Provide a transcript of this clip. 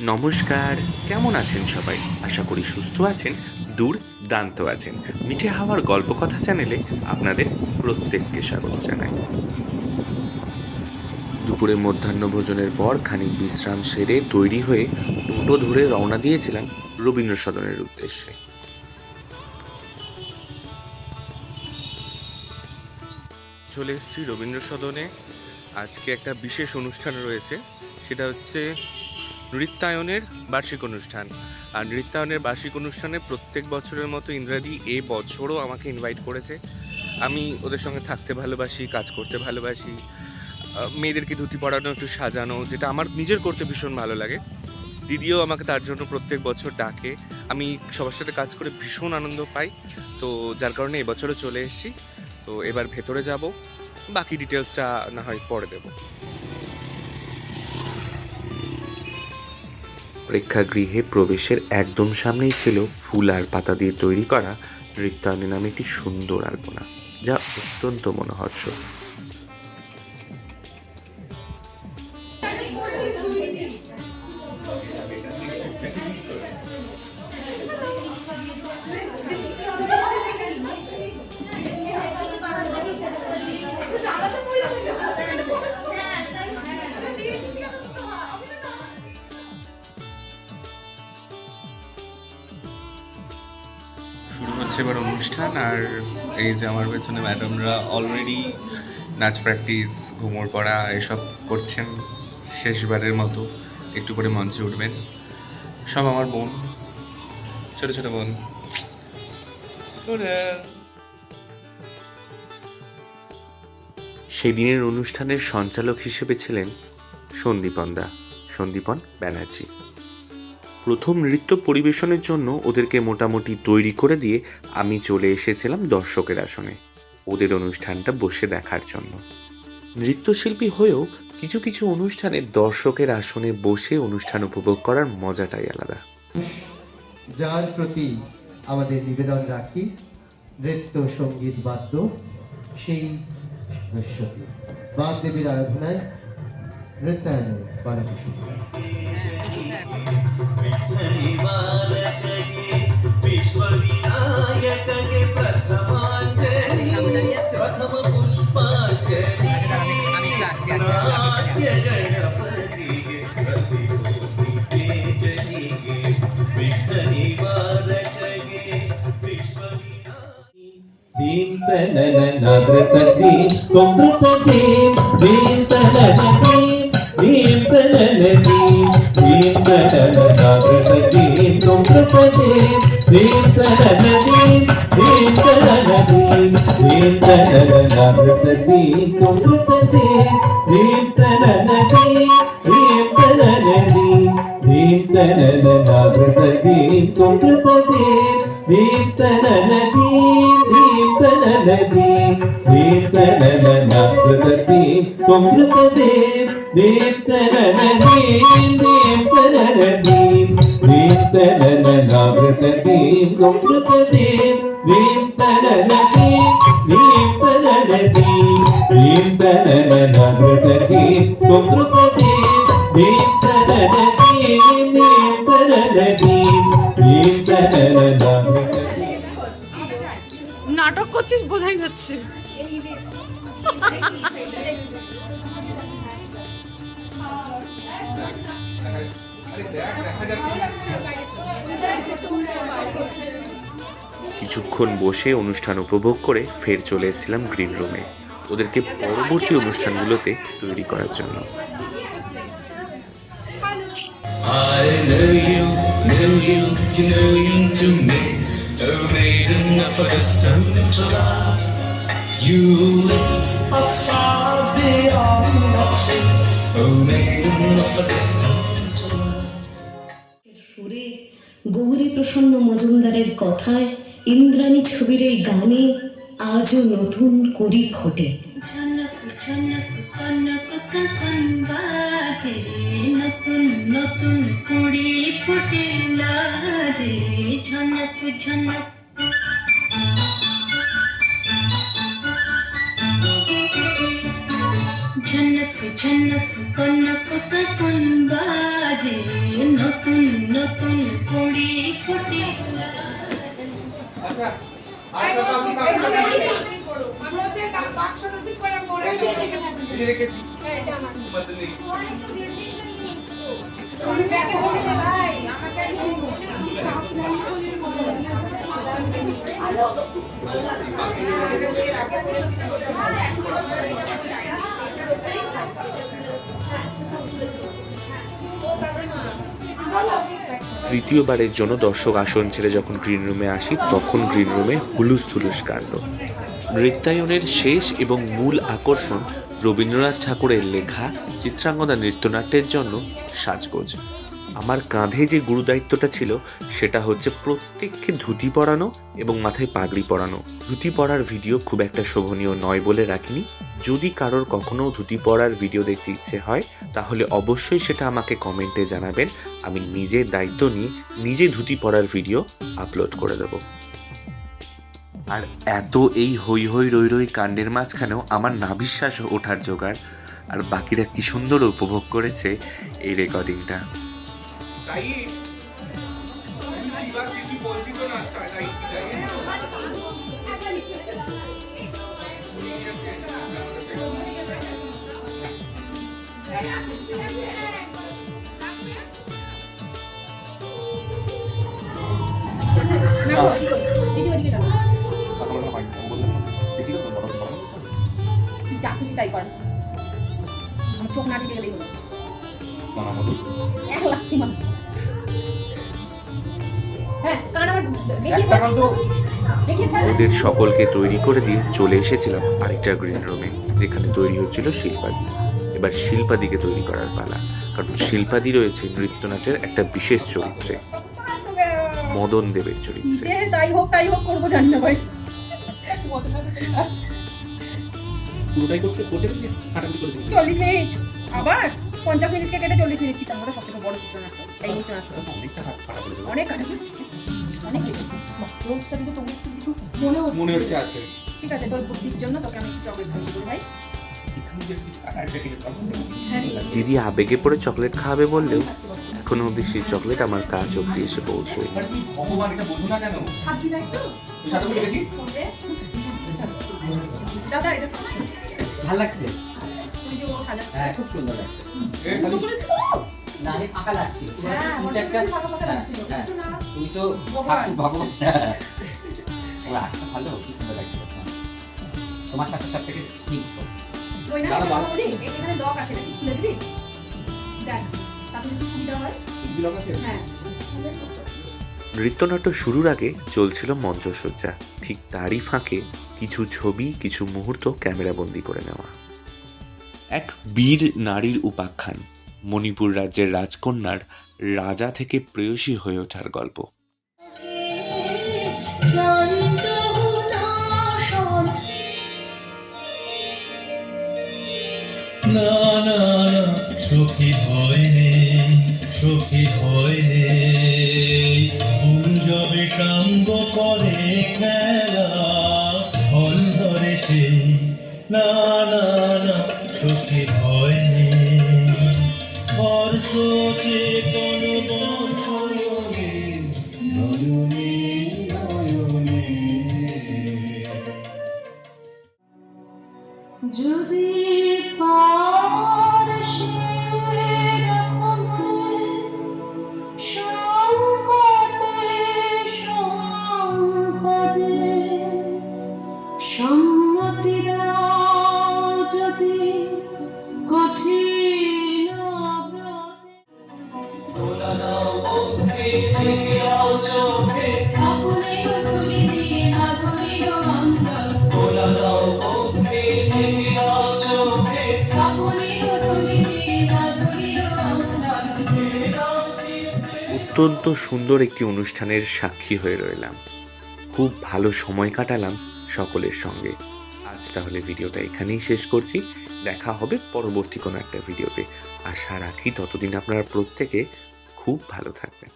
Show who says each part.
Speaker 1: নমস্কার, কেমন আছেন সবাই? আশা করি সুস্থ আছেন, দুর্দান্ত আছেন। মিঠে হাওয়ার গল্প কথা চ্যানেলে আপনাদের প্রত্যেককে স্বাগত জানাই। দুপুরে মধ্যাহ্নভোজনের পর খানিক বিশ্রাম সেরে তৈরি হয়ে টোটো ধরে রওনা দিয়েছিলাম রবীন্দ্র সদনের উদ্দেশ্যে। চলে এসেছি রবীন্দ্র সদনে। আজকে একটা বিশেষ অনুষ্ঠান রয়েছে, সেটা হচ্ছে নৃত্যায়নের বার্ষিক অনুষ্ঠান। আর নৃত্যায়নের বার্ষিক অনুষ্ঠানে প্রত্যেক বছরের মতো ইন্দ্রাদি এ বছরও আমাকে ইনভাইট করেছে। আমি ওদের সঙ্গে থাকতে ভালোবাসি, কাজ করতে ভালোবাসি, মেয়েদেরকে ধুতি পরানো, একটু সাজানো, যেটা আমার নিজের করতে ভীষণ ভালো লাগে। দিদিও আমাকে তার জন্য প্রত্যেক বছর ডাকে। আমি সবার সাথে কাজ করে ভীষণ আনন্দ পাই। তো যার কারণে এবছরও চলে এসেছি। তো এবার ভেতরে যাব, বাকি ডিটেলসটা না হয় পরে দেবো। প্রেক্ষাগৃহে প্রবেশের একদম সামনেই ছিল ফুল আর পাতা দিয়ে তৈরি করা নৃত্যায়নী নামে একটি সুন্দর আলপনা, যা অত্যন্ত মনোহর্ষক। শুরু হচ্ছে এবার অনুষ্ঠান। আর এই যে আমার পেছনে ম্যাডামরা অলরেডি নাচ প্র্যাকটিস, ঘুমোর পড়া এসব করছেন। শেষবারের মতো একটু করে মঞ্চে উঠবেন সব আমার বোন, ছোট ছোট বোন। সেদিনের অনুষ্ঠানের সঞ্চালক হিসেবে ছিলেন সন্দীপন ব্যানার্জি। প্রথম নৃত্য পরিবেশনের জন্য ওদেরকে মোটামুটি তৈরি করে দিয়ে আমি চলে এসেছিলাম দর্শকের আসনে, ওদের অনুষ্ঠানটা বসে দেখার জন্য। নৃত্যশিল্পী হয়েও কিছু কিছু অনুষ্ঠানে দর্শকের আসনে বসে অনুষ্ঠান উপভোগ করার মজাটাই আলাদা।
Speaker 2: যার প্রতি আমাদের নিবেদন রাখি, নৃত্য সঙ্গীত বাদ্য সেই সরস্বতী বাদ দেবীর আরাধনায় নৃত্যায়নের Varanasi.
Speaker 3: Deem tananadratati komrutatim Deem tananadim Deem tananadim Deem tananadratati komrutatim Deem tananadim Deem tananadim Deem tananadratati komrutatim Deem tananadim Deem tananadim Deem tananadratati komrutatim Deem tananadim Deep
Speaker 4: নাটক করছিস বোঝাই যাচ্ছে।
Speaker 1: কিছুক্ষণ বসে অনুষ্ঠান উপভোগ করে ফের চলে এসেছিলাম গ্রিন রুমে, ওদেরকে পরবর্তী অনুষ্ঠানগুলোতে তৈরি করার জন্য।
Speaker 5: I know you, know you, you know you to me. Oh maiden of a distant love, you live afar beyond the sea. Oh maiden of a distant love.
Speaker 6: সুরে গৌরী প্রসন্ন মজুমদারের কথায় ইন্দ্রাণী ছবির এই গানে আজও নতুন কুড়ি ফোটে।
Speaker 7: ঝনক ঝনক কনক কাকন বাজে, নতুন নতুন কুড়ি ফোটে লাজে। ঝনক ঝনক ঝনক ঝনক কনক কাকন বাজে, নতুন নতুন কুড়ি ফোটে
Speaker 1: তৃতীয়বারের জন্য দর্শক আসন ছেড়ে যখন গ্রিন রুমে আসি তখন গ্রিন রুমে হুলুস থুলুস কাণ্ড। নৃত্যায়নের শেষ এবং মূল আকর্ষণ রবীন্দ্রনাথ ঠাকুরের লেখা চিত্রাঙ্গদা নৃত্যনাট্যের জন্য সাজগোজ। আমার কাঁধে যে গুরুদায়িত্বটা ছিল সেটা হচ্ছে প্রত্যেককে ধুতি পরানো এবং মাথায় পাগড়ি পরানো। ধুতি পরার ভিডিও খুব একটা শোভনীয় নয় বলে রাখিনি। যদি কারোর কখনো ধুতি পরার ভিডিও দেখতে ইচ্ছে হয় তাহলে অবশ্যই সেটা আমাকে কমেন্টে জানাবেন। আমি নিজের দায়িত্ব নিয়ে নিজে ধুতি পরার ভিডিও আপলোড করে দেব। আর এত এই হই হই রই রই কাণ্ডের মাঝখানেও আমার নাভিশ্বাস ওঠার জোগাড়, আর বাকিরা কি সুন্দর উপভোগ করেছে এই রেকর্ডিংটা।
Speaker 4: যা খুশি তাই করেন, আমার চোখ না ঢেকে গেলেই হলো। 1 লাখ কি মানে? হ্যাঁ, কারণ আমার
Speaker 1: ওদের সকলকে তৈরি করে দিয়ে চলে এসেছিলাম আরেকটা গ্রিন রুমে, যেখানে তৈরি হচ্ছিল শিল্পাদি। এবার শিল্পাদিকে তৈরি করার পালা, কারণ শিল্পাদি রয়েছে নৃত্যনাট্যের একটা বিশেষ চরিত্রে, মদন দেবের চরিত্রে।
Speaker 4: তাই হোক করবো, জানি না ভাই।
Speaker 3: পুরোটাই করতে কোচে দিকে হাঁটাহাঁটি করে দিকে
Speaker 4: 40 মিনিট, আবার 50 মিনিটকে কেটে 40 মিনিট চিত্রাঙ্গদা সব থেকে বড় চিত্রনাট্য। এই চিত্রনাট্য
Speaker 3: অনেকটা হাঁটা করে দেবো।
Speaker 4: অনেক অনেক লিখেছি। রোজটা কিন্তু তোমার একটু কিছু
Speaker 3: মনে হচ্ছে আছে।
Speaker 4: ঠিক আছে, তোর বুদ্ধির জন্য তোকে আমি চকলেট খাইয়ে দেবো ভাই।
Speaker 1: দিদি আবেগে পড়ে চকলেট খাওয়াবে বললেও এখনো অব্দি সেই চকলেট আমার কাজ অব্দি এসে পৌঁছয়।
Speaker 3: ভগবান এটা বোঝো না কেন?
Speaker 4: হাতি যাই তো
Speaker 3: তুই সাথে করে দেখি।
Speaker 4: দাদা এটা
Speaker 8: ভালো লাগছে।
Speaker 4: তুই যে ও সাজাচ্ছে,
Speaker 8: হ্যাঁ, খুব সুন্দর লাগছে।
Speaker 4: দুটো করে দিবো।
Speaker 8: না, আমি ফাঁকা লাগছি।
Speaker 4: হ্যাঁ,
Speaker 8: তুমি তো
Speaker 4: মনে
Speaker 8: একটা
Speaker 4: হচ্ছে ফাঁকা ফাঁকা লাগছিল।
Speaker 8: হ্যাঁ,
Speaker 4: কিন্তু না,
Speaker 8: তুমি তো
Speaker 4: ভগবান।
Speaker 8: ভগবান। ওর আটটা ভালো, খুব সুন্দর লাগছে। তোমার সাথে সব থেকে ঠিক।
Speaker 4: ওই না,
Speaker 3: দাঁড়া, দাঁড়া।
Speaker 4: বলি, এখানে লক আছে নাকি? খুলে দিবি? দেখ, তাতে যদি সুবিধা হয়।
Speaker 3: ব্লগ আছে?
Speaker 4: হ্যাঁ।
Speaker 1: নৃত্যনাট্য শুরুর আগে চলছিল মঞ্চসজ্জা, ঠিক তারই ফাঁকে কিছু ছবি, কিছু মুহূর্ত ক্যামেরাবন্দি করে নেওয়া। এক বীর নারীর উপাখ্যান, মণিপুর রাজ্যের রাজকন্যার রাজা থেকে প্রেয়সী হয়ে ওঠার গল্প।
Speaker 5: না না না সখী ভয় নেই, সখী ভয় নেই, ফুল যবে সাঙ্গ করে খেলা ফল ধরে সেই। না না না সখী ভয় নেই, হর্ষ চেতন বংশয়নে নয়নে নয়নে।
Speaker 7: যদি পারসে সংকটে সম্পদে সম্মতি দাও যদি কঠিন
Speaker 5: তোলা দাও বন্ধে থেকে আও চোখে,
Speaker 7: আপনি তুলি দিয়ে মাধুরীর অঞ্চল
Speaker 5: তোলা দাও বন্ধে থেকে আও চোখে,
Speaker 7: আপনি তুলি দিয়ে মাধুরীর অঞ্চল
Speaker 1: অত্যন্ত সুন্দর একটি অনুষ্ঠানের সাক্ষী হয়ে রইলাম। খুব ভালো সময় কাটালাম সকলের সঙ্গে। আজ তাহলে ভিডিওটা এখানেই শেষ করছি। দেখা হবে পরবর্তী কোনো একটা ভিডিওতে। আশা রাখি ততদিন আপনারা প্রত্যেকে খুব ভালো থাকবেন।